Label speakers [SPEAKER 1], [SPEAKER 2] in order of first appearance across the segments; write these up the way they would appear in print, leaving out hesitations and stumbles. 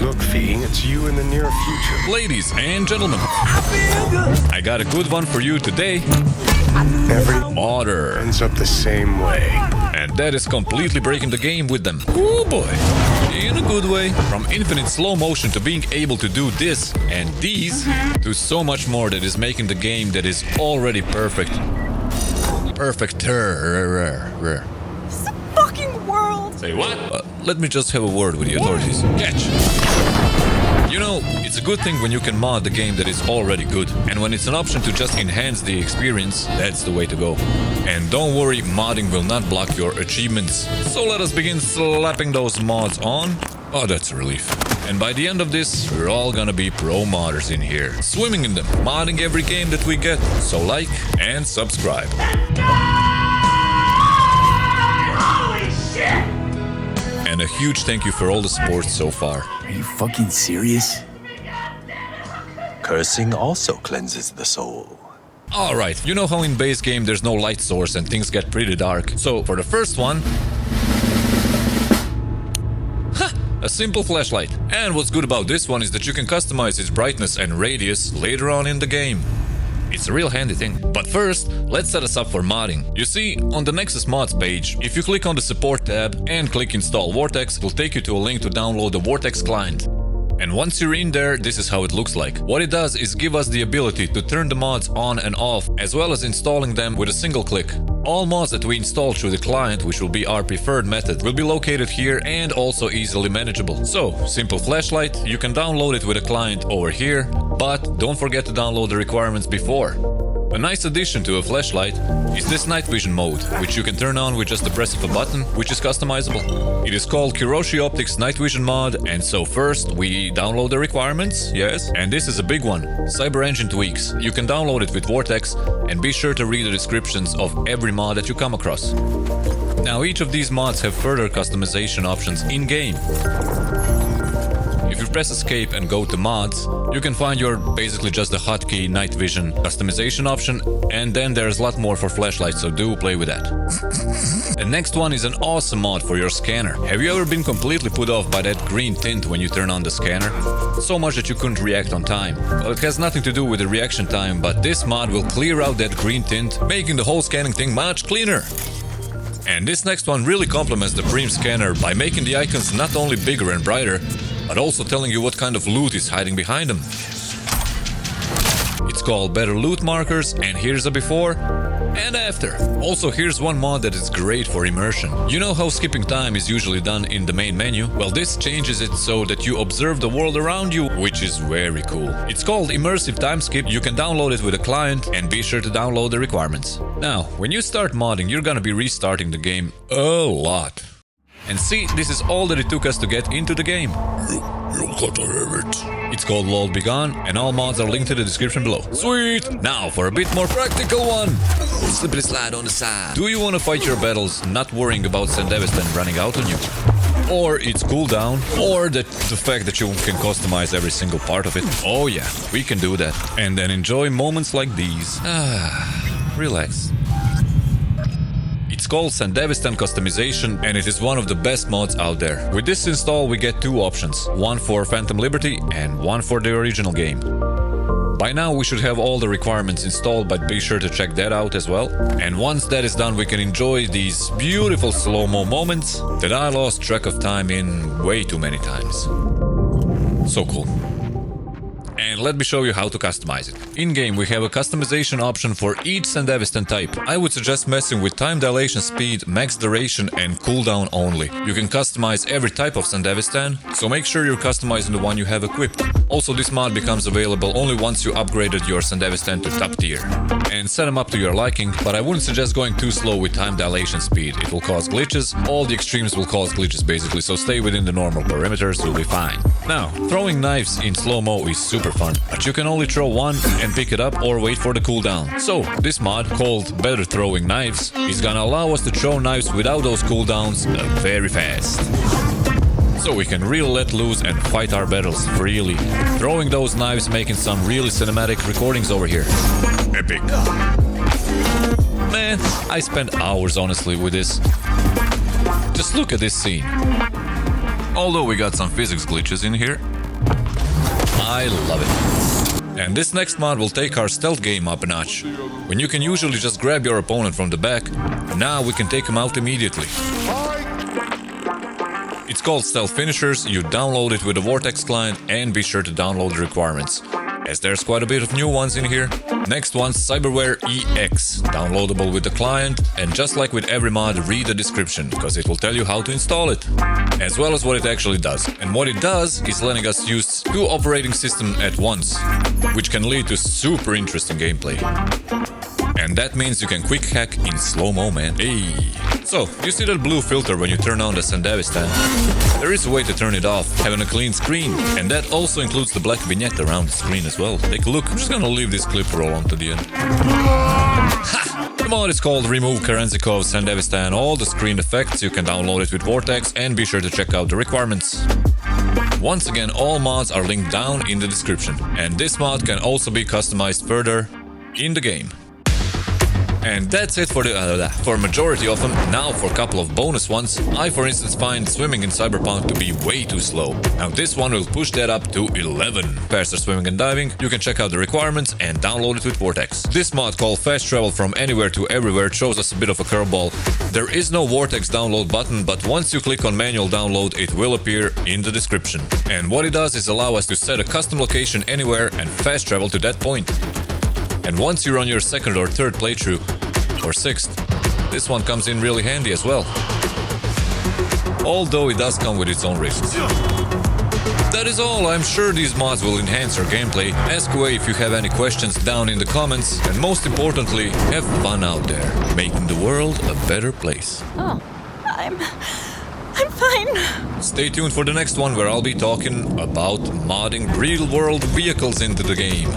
[SPEAKER 1] Look, V, it's you in the near future.
[SPEAKER 2] Ladies and gentlemen, I got a good one for you today.
[SPEAKER 1] Every
[SPEAKER 2] Modder.
[SPEAKER 1] ends up the same way.
[SPEAKER 2] And that is completely breaking the game with them. Oh boy. In a good way. From infinite slow motion to being able to do this and these to so much more that is making the game that is already perfect. Perfect.
[SPEAKER 3] It's a fucking world.
[SPEAKER 2] Say what? Let me just have a word with the authorities. Catch! You know, it's a good thing when you can mod the game that is already good. And when it's an option to just enhance the experience, that's the way to go. And don't worry, modding will not block your achievements. So let us begin slapping those mods on. Oh, that's a relief. And by the end of this, we're all gonna be pro modders in here. Swimming in them, modding every game that we get. So like and subscribe.
[SPEAKER 4] Holy shit!
[SPEAKER 2] And a huge thank you for all the support so far.
[SPEAKER 5] Are you fucking serious? Cursing also cleanses the soul.
[SPEAKER 2] Alright, you know how in base game there's no light source and things get pretty dark. So for the first one, a simple flashlight. And what's good about this one is that you can customize its brightness and radius later on in the game. It's a real handy thing. But first, let's set us up for modding. You see, on the NEXUS mods page, if you click on the support tab and click install VORTEX, it will take you to a link to download the VORTEX client. And once you're in there, this is how it looks like. What it does is give us the ability to turn the mods on and off, as well as installing them with a single click. All mods that we install through the client, which will be our preferred method, will be located here and also easily manageable. So, simple flashlight, you can download it with a client over here, but don't forget to download the requirements before. A nice addition to a flashlight is this night vision mode, which you can turn on with just the press of a button, which is customizable. It is called Kiroshi Optics Night Vision Mod, and so first we download the requirements, yes, and this is a big one, Cyber Engine tweaks. You can download it with VORTEX, and be sure to read the descriptions of every mod that you come across. Now each of these mods have further customization options in-game. If you press escape and go to mods, you can find your basically just the hotkey night vision customization option, and then there's a lot more for flashlights, so do play with that. The next one is an awesome mod for your scanner. Have you ever been completely put off by that green tint when you turn on the scanner? So much that you couldn't react on time. Well, it has nothing to do with the reaction time, but this mod will clear out that green tint, making the whole scanning thing much cleaner. And this next one really complements the Preem Scanner by making the icons not only bigger and brighter, but also telling you what kind of loot is hiding behind them. It's called Better Loot Markers, and here's a before and after. Also, here's one mod that is great for immersion. You know how skipping time is usually done in the main menu? Well, this changes it so that you observe the world around you, which is very cool. It's called Immersive Timeskip. You can download it with a client, and be sure to download the requirements. Now, when you start modding, you're gonna be restarting the game a lot. And see, this is all that it took us to get into the game. You gotta have it. It's called Load Begone, and all mods are linked to the description below. Sweet! Now for a bit more practical one.
[SPEAKER 5] Slip and slide on the side.
[SPEAKER 2] Do you want to fight your battles not worrying about Sandevistan running out on you? Or its cooldown, or the fact that you can customize every single part of it? Oh yeah, we can do that. And then enjoy moments like these. Relax. It's called Sandevistan Customization, and it is one of the best mods out there. With this install we get two options, one for Phantom Liberty and one for the original game. By now we should have all the requirements installed, but be sure to check that out as well. And once that is done, we can enjoy these beautiful slow-mo moments that I lost track of time in way too many times. So cool. And let me show you how to customize it. In-game we have a customization option for each Sandevistan type. I would suggest messing with time dilation speed, max duration and cooldown only. You can customize every type of Sandevistan, so make sure you're customizing the one you have equipped. Also, this mod becomes available only once you upgraded your Sandevistan to top tier. And set them up to your liking, but I wouldn't suggest going too slow with time dilation speed. It will cause glitches. All the extremes will cause glitches basically, so stay within the normal parameters, you'll be fine. Now, throwing knives in slow-mo is super fun, but you can only throw one and pick it up or wait for the cooldown. So, this mod, called Better Throwing Knives, is gonna allow us to throw knives without those cooldowns very fast. So we can really let loose and fight our battles freely. Throwing those knives, making some really cinematic recordings over here. Epic. Man, I spent hours honestly with this. Just look at this scene. although we got some physics glitches in here. I love it. And this next mod will take our stealth game up a notch. When you can usually just grab your opponent from the back, now we can take him out immediately. It's called Stealth Finishers, you download it with the VORTEX client and be sure to download the requirements, as there's quite a bit of new ones in here. Next one's Cyberware EX, downloadable with the client, and just like with every mod, read the description, because it will tell you how to install it, as well as what it actually does. And what it does is letting us use 2 operating systems at once, which can lead to super interesting gameplay. And that means you can quick hack in slow-mo, man. Hey. So, you see that blue filter when you turn on the Sandevistan? There is a way to turn it off, having a clean screen, and that also includes the black vignette around the screen as well. Take a look, I'm just gonna leave this clip roll on to the end. Ha! The mod is called Remove Karenzikov Sandevistan. All the screen effects, you can download it with VORTEX, and be sure to check out the requirements. Once again, all mods are linked down in the description, and this mod can also be customized further in the game. And that's it for the majority of them. Now for a couple of bonus ones. I for instance find swimming in Cyberpunk to be way too slow. Now this one will push that up to 11. Faster swimming and diving, you can check out the requirements and download it with VORTEX. This mod called Fast Travel from Anywhere to Everywhere shows us a bit of a curveball. There is no VORTEX download button, but once you click on manual download, it will appear in the description. And what it does is allow us to set a custom location anywhere and fast travel to that point. And once you're on your 2nd or 3rd playthrough, or 6th, this one comes in really handy as well. Although it does come with its own risks. That is all, I'm sure these mods will enhance your gameplay. Ask away if you have any questions down in the comments, and most importantly, have fun out there, making the world a better place.
[SPEAKER 3] Oh, I'm fine.
[SPEAKER 2] Stay tuned for the next one where I'll be talking about modding real-world vehicles into the game.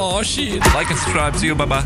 [SPEAKER 2] Oh shit. Like and subscribe. See you. Bye bye.